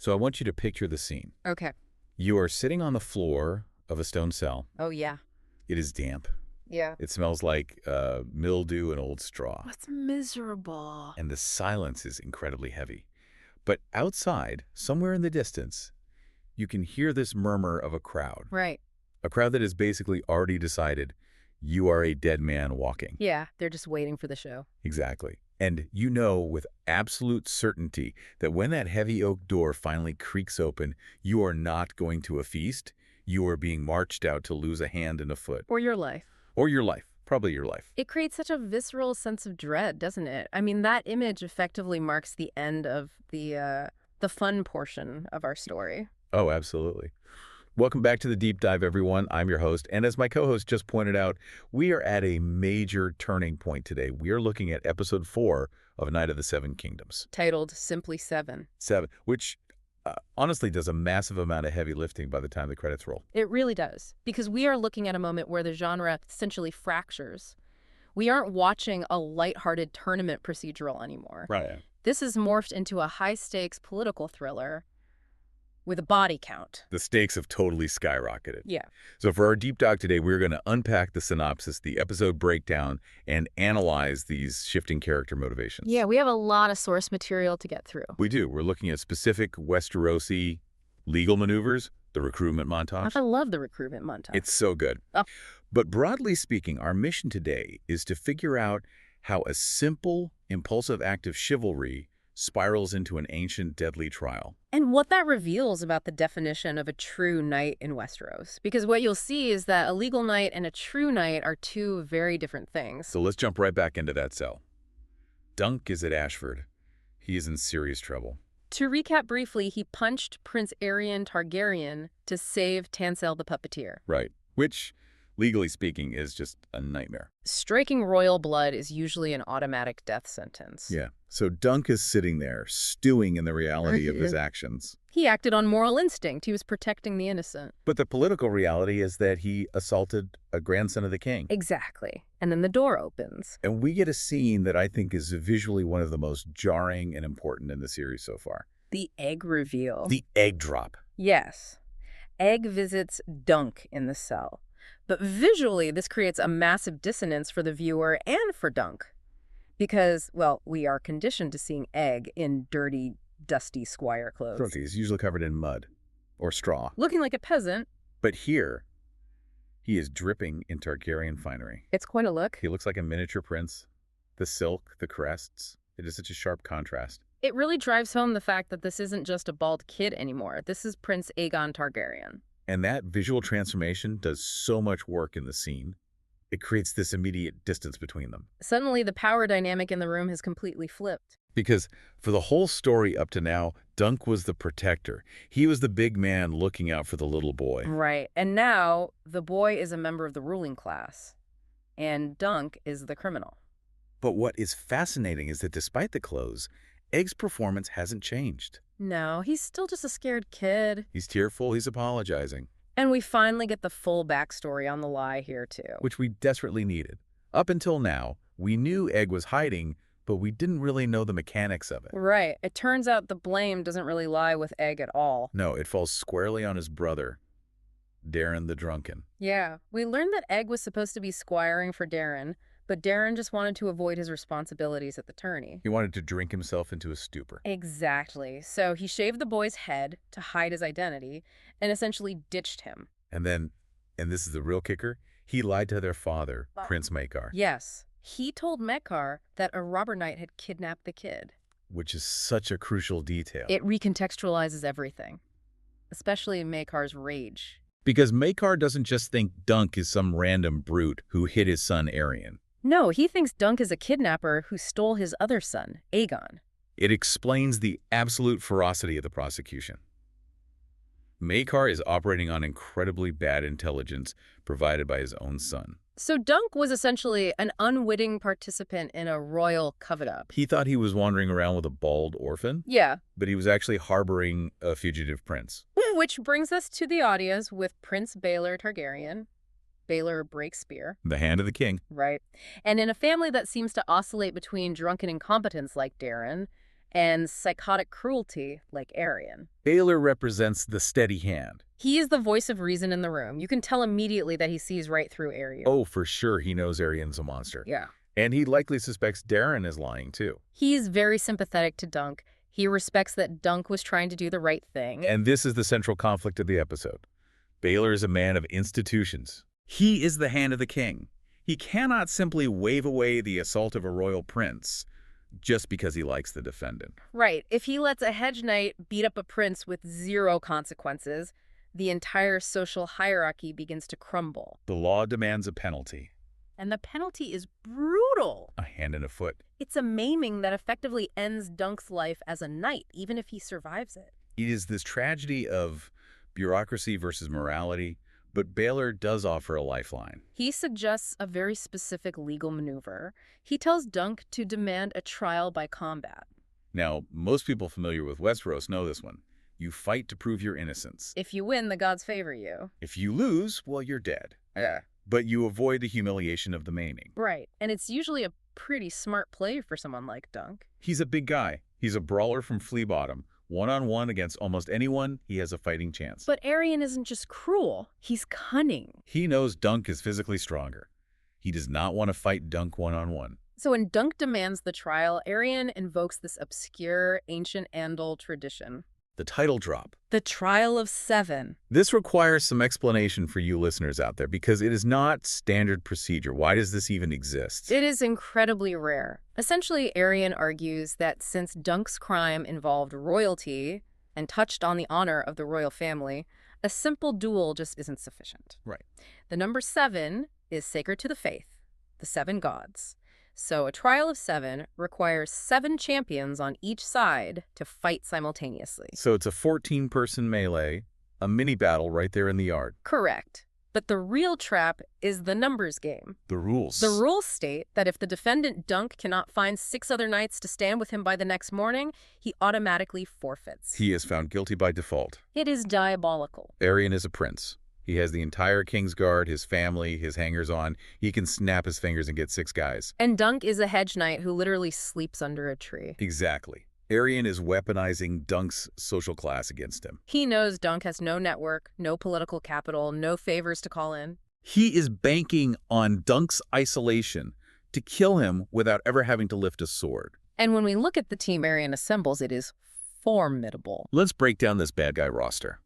So I want you to picture the scene. Okay. You are sitting on the floor of a stone cell. Oh, yeah. It is damp. Yeah. It smells like mildew and old straw. That's miserable. And the silence is incredibly heavy. But outside, somewhere in the distance, you can hear this murmur of a crowd. Right. A crowd that has basically already decided you are a dead man walking. Yeah, they're just waiting for the show. Exactly. And you know with absolute certainty that when that heavy oak door finally creaks open, you are not going to a feast. You are being marched out to lose a hand and a foot. Or your life. Or your life. Probably your life. It creates such a visceral sense of dread, doesn't it? I mean, that image effectively marks the end of the fun portion of our story. Oh, absolutely. Welcome back to the Deep Dive, everyone. I'm your host, and as my co-host just pointed out, we are at a major turning point today. We are looking at episode 4 of Night of the Seven Kingdoms. Titled simply Seven. Which honestly does a massive amount of heavy lifting by the time the credits roll. It really does, because we are looking at a moment where the genre essentially fractures. We aren't watching a lighthearted tournament procedural anymore. Right. This is morphed into a high-stakes political thriller with a body count. The stakes have totally skyrocketed. Yeah. So for our deep dive today, we're going to unpack the synopsis, the episode breakdown, and analyze these shifting character motivations. Yeah, we have a lot of source material to get through. We do. We're looking at specific Westerosi legal maneuvers, the recruitment montage. I love the recruitment montage. It's so good. Oh. But broadly speaking, our mission today is to figure out how a simple, impulsive act of chivalry spirals into an ancient, deadly trial. And what that reveals about the definition of a true knight in Westeros. Because what you'll see is that a legal knight and a true knight are two very different things. So let's jump right back into that cell. Dunk is at Ashford. He is in serious trouble. To recap briefly, he punched Prince Aerion Targaryen to save Tansel the puppeteer. Right. Which, legally speaking, is just a nightmare. Striking royal blood is usually an automatic death sentence. Yeah. So Dunk is sitting there, stewing in the reality of his actions. He acted on moral instinct. He was protecting the innocent. But the political reality is that he assaulted a grandson of the king. Exactly. And then the door opens. And we get a scene that I think is visually one of the most jarring and important in the series so far. The egg reveal. The egg drop. Yes. Egg visits Dunk in the cell. But visually, this creates a massive dissonance for the viewer and for Dunk. Because, well, we are conditioned to seeing Egg in dirty, dusty squire clothes. He's usually covered in mud or straw. Looking like a peasant. But here, he is dripping in Targaryen finery. It's quite a look. He looks like a miniature prince. The silk, the crests, it is such a sharp contrast. It really drives home the fact that this isn't just a bald kid anymore. This is Prince Aegon Targaryen. And that visual transformation does so much work in the scene. It creates this immediate distance between them. Suddenly, the power dynamic in the room has completely flipped. Because for the whole story up to now, Dunk was the protector. He was the big man looking out for the little boy. Right. And now, the boy is a member of the ruling class. And Dunk is the criminal. But what is fascinating is that despite the clothes, Egg's performance hasn't changed. No, he's still just a scared kid. He's tearful, he's apologizing. And we finally get the full backstory on the lie here, too. Which we desperately needed. Up until now, we knew Egg was hiding, but we didn't really know the mechanics of it. Right. It turns out the blame doesn't really lie with Egg at all. No, it falls squarely on his brother, Darren the Drunken. Yeah. We learned that Egg was supposed to be squiring for Darren, but Darren just wanted to avoid his responsibilities at the tourney. He wanted to drink himself into a stupor. Exactly. So he shaved the boy's head to hide his identity and essentially ditched him. And then, and this is the real kicker, he lied to their father, Prince Maekar. Yes. He told Maekar that a robber knight had kidnapped the kid. Which is such a crucial detail. It recontextualizes everything, especially Maekar's rage. Because Maekar doesn't just think Dunk is some random brute who hit his son Aerion. No, he thinks Dunk is a kidnapper who stole his other son, Aegon. It explains the absolute ferocity of the prosecution. Maekar is operating on incredibly bad intelligence provided by his own son. So Dunk was essentially an unwitting participant in a royal cover-up. He thought he was wandering around with a bald orphan. Yeah. But he was actually harboring a fugitive prince. Which brings us to the audience with Prince Baelor Targaryen. Baelor breaks spear. The hand of the king. Right. And in a family that seems to oscillate between drunken incompetence like Darren and psychotic cruelty like Arian. Baylor represents the steady hand. He is the voice of reason in the room. You can tell immediately that he sees right through Arian. Oh, for sure he knows Arian's a monster. Yeah. And he likely suspects Darren is lying, too. He's very sympathetic to Dunk. He respects that Dunk was trying to do the right thing. And this is the central conflict of the episode. Baylor is a man of institutions. He is the hand of the king. He cannot simply wave away the assault of a royal prince just because he likes the defendant. Right. If he lets a hedge knight beat up a prince with zero consequences, the entire social hierarchy begins to crumble. The law demands a penalty. And the penalty is brutal. A hand and a foot. It's a maiming that effectively ends Dunk's life as a knight, even if he survives it. It is this tragedy of bureaucracy versus morality, but Baylor does offer a lifeline. He suggests a very specific legal maneuver. He tells Dunk to demand a trial by combat. Now, most people familiar with Westeros know this one. You fight to prove your innocence. If you win, the gods favor you. If you lose, well, you're dead. Yeah. But you avoid the humiliation of the maiming. Right. And it's usually a pretty smart play for someone like Dunk. He's a big guy. He's a brawler from Flea Bottom. One-on-one against almost anyone, he has a fighting chance. But Arian isn't just cruel. He's cunning. He knows Dunk is physically stronger. He does not want to fight Dunk one-on-one. So when Dunk demands the trial, Arian invokes this obscure ancient Andal tradition. The title drop. The Trial of Seven. This requires some explanation for you listeners out there because it is not standard procedure. Why does this even exist? It is incredibly rare. Essentially, Arian argues that since Dunk's crime involved royalty and touched on the honor of the royal family, a simple duel just isn't sufficient. Right. The number 7 is sacred to the faith, the 7 gods. So a trial of 7 requires 7 champions on each side to fight simultaneously. So it's a 14-person melee, a mini battle right there in the yard. Correct. But the real trap is the numbers game. The rules. The rules state that if the defendant Dunk cannot find 6 other knights to stand with him by the next morning, he automatically forfeits. He is found guilty by default. It is diabolical. Arian is a prince. He has the entire King's Guard, his family, his hangers-on. He can snap his fingers and get 6 guys. And Dunk is a hedge knight who literally sleeps under a tree. Exactly. Arian is weaponizing Dunk's social class against him. He knows Dunk has no network, no political capital, no favors to call in. He is banking on Dunk's isolation to kill him without ever having to lift a sword. And when we look at the team Arian assembles, it is formidable. Let's break down this bad guy roster.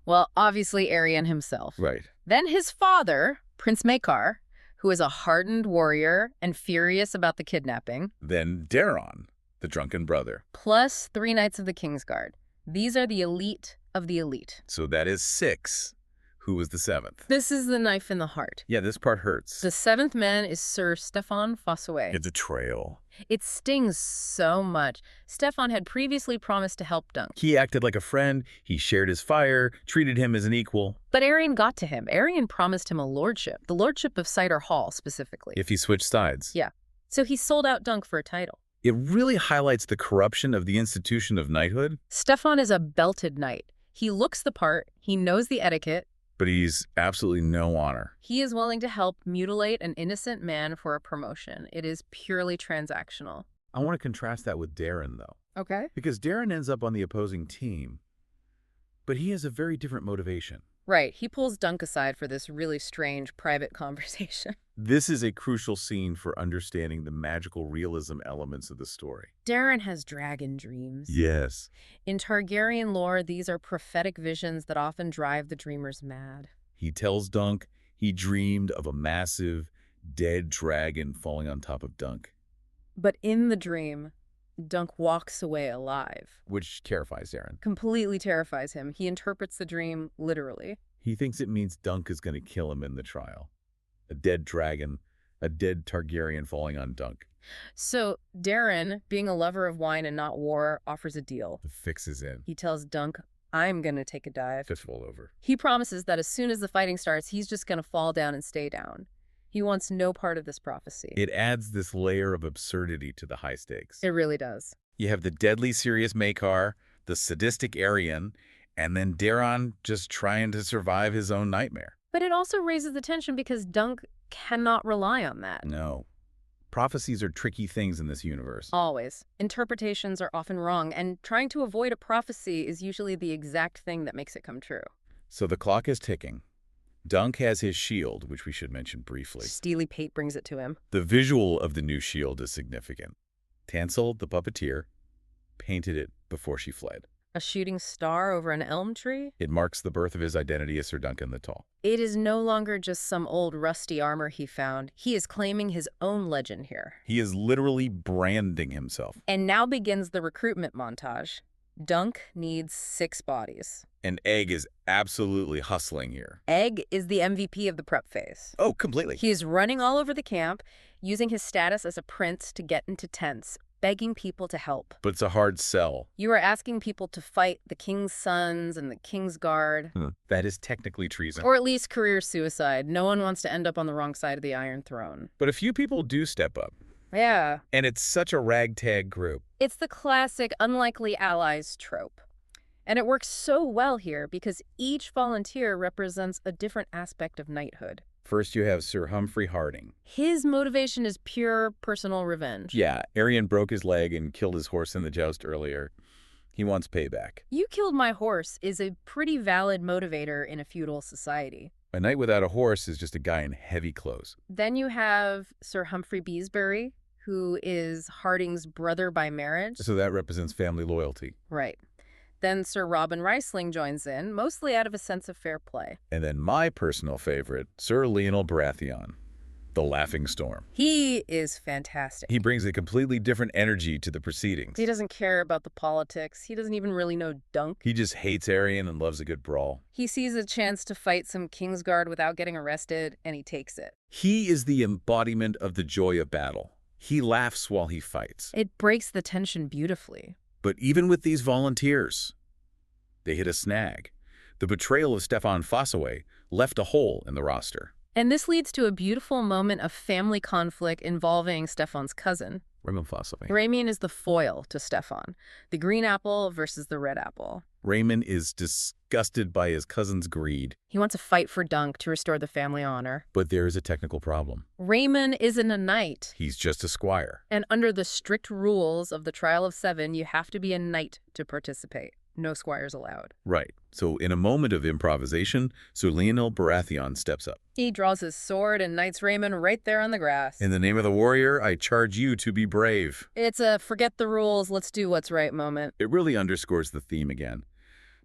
Well, obviously Arian himself. Right. Then his father, Prince Maekar, who is a hardened warrior and furious about the kidnapping. Then Daron, the drunken brother. Plus 3 knights of the Kingsguard. These are the elite of the elite. So that is 6. Who was the 7th? This is the knife in the heart. Yeah, this part hurts. The 7th man is Sir Stefan Fossaway. A betrayal. It stings so much. Stefan had previously promised to help Dunk. He acted like a friend. He shared his fire, treated him as an equal. But Arian got to him. Arian promised him a lordship, the lordship of Cider Hall specifically. If he switched sides. Yeah. So he sold out Dunk for a title. It really highlights the corruption of the institution of knighthood. Stefan is a belted knight. He looks the part. He knows the etiquette. But he's absolutely no honor. He is willing to help mutilate an innocent man for a promotion. It is purely transactional. I want to contrast that with Darren, though. Okay. Because Darren ends up on the opposing team, but he has a very different motivation. Right. He pulls Dunk aside for this really strange private conversation. This is a crucial scene for understanding the magical realism elements of the story. Darren has dragon dreams. Yes. In Targaryen lore, these are prophetic visions that often drive the dreamers mad. He tells Dunk he dreamed of a massive, dead dragon falling on top of Dunk. But in the dream, Dunk walks away alive. Which terrifies Darren. Completely terrifies him. He interprets the dream literally. He thinks it means Dunk is going to kill him in the trial. A dead dragon, a dead Targaryen falling on Dunk. So Darren, being a lover of wine and not war, offers a deal. The fix is in. He tells Dunk, I'm going to take a dive. Fistful over. He promises that as soon as the fighting starts, he's just going to fall down and stay down. He wants no part of this prophecy. It adds this layer of absurdity to the high stakes. It really does. You have the deadly serious Maekar, the sadistic Arian, and then Daron just trying to survive his own nightmare. But it also raises the tension because Dunk cannot rely on that. No. Prophecies are tricky things in this universe. Always. Interpretations are often wrong, and trying to avoid a prophecy is usually the exact thing that makes it come true. So the clock is ticking. Dunk has his shield, which we should mention briefly. Steely Pate brings it to him. The visual of the new shield is significant. Tansel, the puppeteer, painted it before she fled. A shooting star over an elm tree? It marks the birth of his identity as Sir Duncan the Tall. It is no longer just some old rusty armor he found. He is claiming his own legend here. He is literally branding himself. And now begins the recruitment montage. Dunk needs 6 bodies. And Egg is absolutely hustling here. Egg is the MVP of the prep phase. Oh, completely. He is running all over the camp, using his status as a prince to get into tents, begging people to help. But it's a hard sell. You are asking people to fight the king's sons and the king's guard. That is technically treason. Or at least career suicide. No one wants to end up on the wrong side of the Iron Throne. But a few people do step up. Yeah. And it's such a ragtag group. It's the classic unlikely allies trope. And it works so well here because each volunteer represents a different aspect of knighthood. First, you have Sir Humphrey Harding. His motivation is pure personal revenge. Yeah, Arion broke his leg and killed his horse in the joust earlier. He wants payback. You killed my horse is a pretty valid motivator in a feudal society. A knight without a horse is just a guy in heavy clothes. Then you have Sir Humphrey Beesbury, who is Harding's brother by marriage. So that represents family loyalty. Right. Then Sir Robin Riesling joins in, mostly out of a sense of fair play. And then my personal favorite, Sir Lionel Baratheon, the Laughing Storm. He is fantastic. He brings a completely different energy to the proceedings. He doesn't care about the politics. He doesn't even really know Dunk. He just hates Arion and loves a good brawl. He sees a chance to fight some Kingsguard without getting arrested, and he takes it. He is the embodiment of the joy of battle. He laughs while he fights. It breaks the tension beautifully. But even with these volunteers, they hit a snag. The betrayal of Stefan Fossaway left a hole in the roster. And this leads to a beautiful moment of family conflict involving Stefan's cousin. Raymond Fossaway. Raymond is the foil to Stefan. The green apple versus the red apple. Raymond is disgusted by his cousin's greed. He wants to fight for Dunk to restore the family honor. But there is a technical problem. Raymond isn't a knight. He's just a squire. And under the strict rules of the Trial of Seven, you have to be a knight to participate. No squires allowed. Right. So in a moment of improvisation, Sir Lionel Baratheon steps up. He draws his sword and knights Raymond right there on the grass. In the name of the warrior, I charge you to be brave. It's a forget the rules, let's do what's right moment. It really underscores the theme again.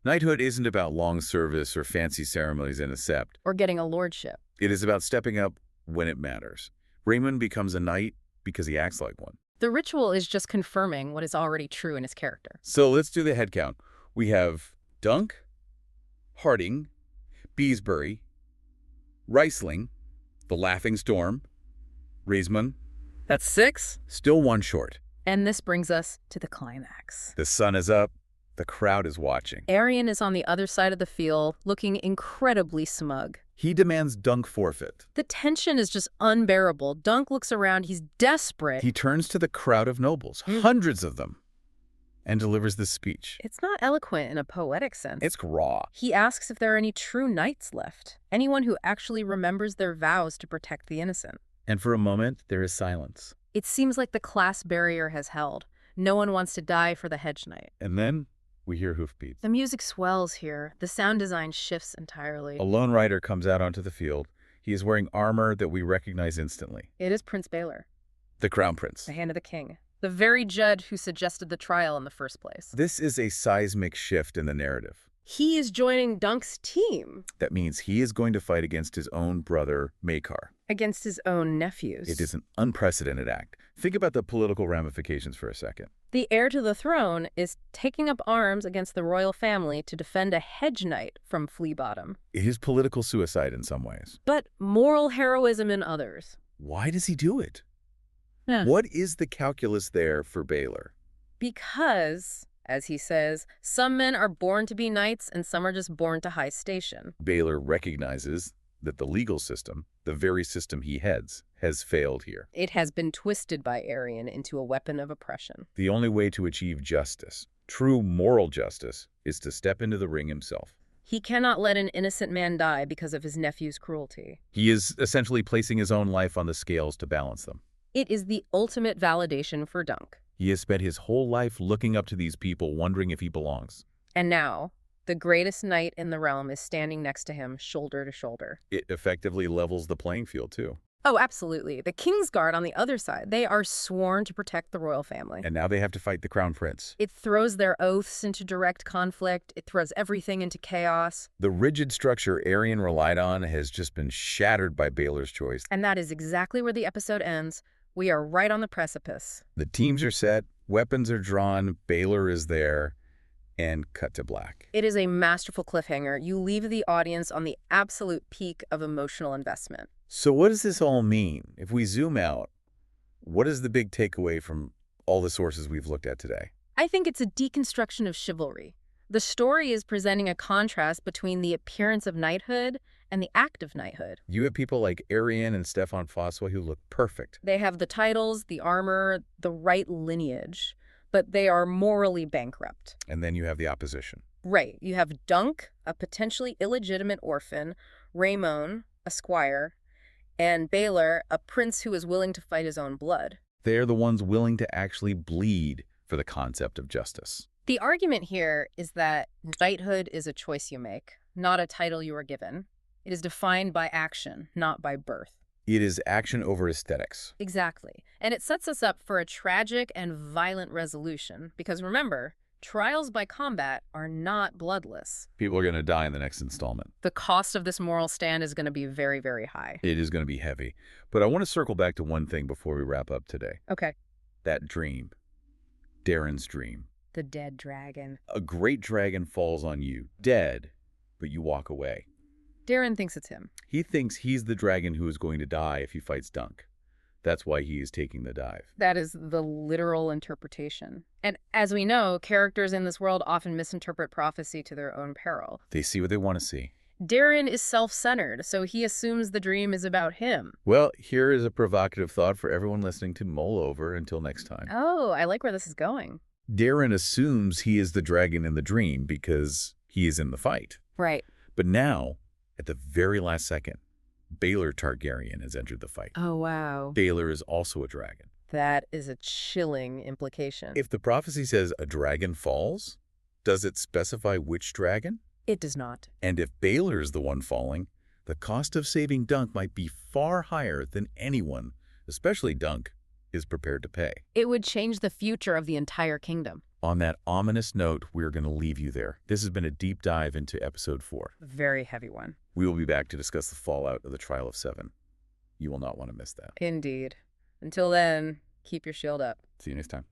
Knighthood isn't about long service or fancy ceremonies in a sept. Or getting a lordship. It is about stepping up when it matters. Raymond becomes a knight because he acts like one. The ritual is just confirming what is already true in his character. So let's do the head count. We have Dunk, Harding, Beesbury, Riesling, the Laughing Storm, Riesman. That's 6. Still one short. And this brings us to the climax. The sun is up. The crowd is watching. Arion is on the other side of the field, looking incredibly smug. He demands Dunk forfeit. The tension is just unbearable. Dunk looks around. He's desperate. He turns to the crowd of nobles, hundreds of them, and delivers this speech. It's not eloquent in a poetic sense. It's raw. He asks if there are any true knights left, anyone who actually remembers their vows to protect the innocent. And for a moment, there is silence. It seems like the class barrier has held. No one wants to die for the Hedge Knight. And then we hear hoofbeats. The music swells here. The sound design shifts entirely. A lone rider comes out onto the field. He is wearing armor that we recognize instantly. It is Prince Baelor, The Crown Prince. the hand of the king, the very judge who suggested the trial in the first place. This is a seismic shift in the narrative. He is joining Dunk's team That means he is going to fight against his own brother, Maekar. against his own nephews. It is an unprecedented act. Think about the political ramifications for a second. The heir to the throne is taking up arms against the royal family to defend a Hedge Knight from Flea Bottom. It is political suicide in some ways. But moral heroism in others. Why does he do it? Yeah. What is the calculus there for Baelor? Because, as he says, some men are born to be knights and some are just born to high station. Baelor recognizes that the legal system, the very system he heads, has failed here. It has been twisted by Arion into a weapon of oppression. The only way to achieve justice, true moral justice, is to step into the ring himself. He cannot let an innocent man die because of his nephew's cruelty. He is essentially placing his own life on the scales to balance them. It is the ultimate validation for Dunk. He has spent his whole life looking up to these people, wondering if he belongs. And now, the greatest knight in the realm is standing next to him, shoulder to shoulder. It effectively levels the playing field, too. Oh, absolutely. The Kingsguard on the other side, they are sworn to protect the royal family. And now they have to fight the Crown Prince. It throws their oaths into direct conflict. It throws everything into chaos. The rigid structure Arion relied on has just been shattered by Baylor's choice. And that is exactly where the episode ends. We are right on the precipice. The teams are set, weapons are drawn, Baylor is there, and cut to black. It is a masterful cliffhanger. You leave the audience on the absolute peak of emotional investment. So what does this all mean? If we zoom out, what is the big takeaway from all the sources we've looked at today? I think it's a deconstruction of chivalry. The story is presenting a contrast between the appearance of knighthood and the act of knighthood. You have people like Arion and Stefan Fossway who look perfect. They have the titles, the armor, the right lineage, but they are morally bankrupt. And then you have the opposition. Right. You have Dunk, a potentially illegitimate orphan, Raymond, a squire, and Baylor, a prince who is willing to fight his own blood. They're the ones willing to actually bleed for the concept of justice. The argument here is that knighthood is a choice you make, not a title you are given. It is defined by action, not by birth. It is action over aesthetics. Exactly. And it sets us up for a tragic and violent resolution, because remember, trials by combat are not bloodless. People are going to die in the next installment. The cost of this moral stand is going to be very, very high. It is going to be heavy. But I want to circle back to one thing before we wrap up today. Okay. That dream. Darren's dream. The dead dragon. A great dragon falls on you, dead, but you walk away. Darren thinks it's him. He thinks he's the dragon who is going to die if he fights Dunk. That's why he is taking the dive. That is the literal interpretation. And as we know, characters in this world often misinterpret prophecy to their own peril. They see what they want to see. Darren is self-centered, so he assumes the dream is about him. Well, here is a provocative thought for everyone listening to mull over until next time. Oh, I like where this is going. Darren assumes he is the dragon in the dream because he is in the fight. Right. But now, at the very last second, Baylor Targaryen has entered the fight. Oh, wow. Baylor is also a dragon. That is a chilling implication. If the prophecy says a dragon falls, does it specify which dragon? It does not. And if Baylor is the one falling, the cost of saving Dunk might be far higher than anyone, especially Dunk, is prepared to pay. It would change the future of the entire kingdom. On that ominous note, we're going to leave you there. This has been a deep dive into episode 4. Very heavy one. We will be back to discuss the fallout of the Trial of 7. You will not want to miss that. Indeed. Until then, keep your shield up. See you next time.